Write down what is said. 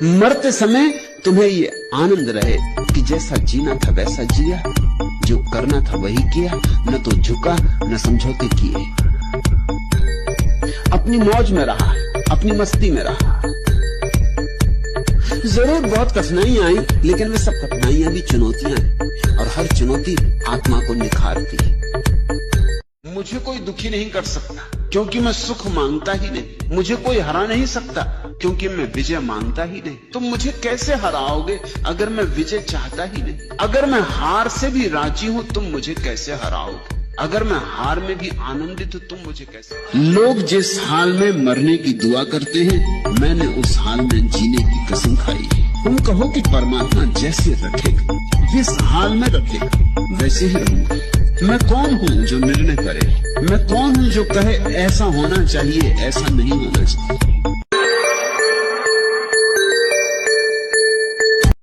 मरते समय तुम्हें ये आनंद रहे कि जैसा जीना था वैसा जिया, जो करना था वही किया, न तो झुका न समझौते किए, अपनी मौज में रहा, अपनी मस्ती में रहा। जरूर बहुत कठिनाइयां आई, लेकिन वे सब कठिनाइयां भी चुनौतियां हैं, और हर चुनौती आत्मा को निखारती है। मुझे कोई दुखी नहीं कर सकता, क्योंकि मैं सुख मांगता ही नहीं। मुझे कोई हरा नहीं सकता, क्योंकि मैं विजय मांगता ही नहीं। तुम मुझे कैसे हराओगे अगर मैं विजय चाहता ही नहीं? अगर मैं हार से भी राजी हूं, तुम मुझे कैसे हराओगे? अगर मैं हार में भी आनंदित हूं, तुम मुझे कैसे? लोग जिस हाल में मरने की दुआ करते हैं, मैंने उस हाल में जीने की कसम खाई है। तुम कहो कि परमात्मा जैसे रखेगा, जिस हाल में रखेगा वैसे ही रहूंगा। मैं कौन हूं जो निर्णय करे? मैं कौन हूं जो कहे ऐसा होना चाहिए, ऐसा नहीं होना चाहिए?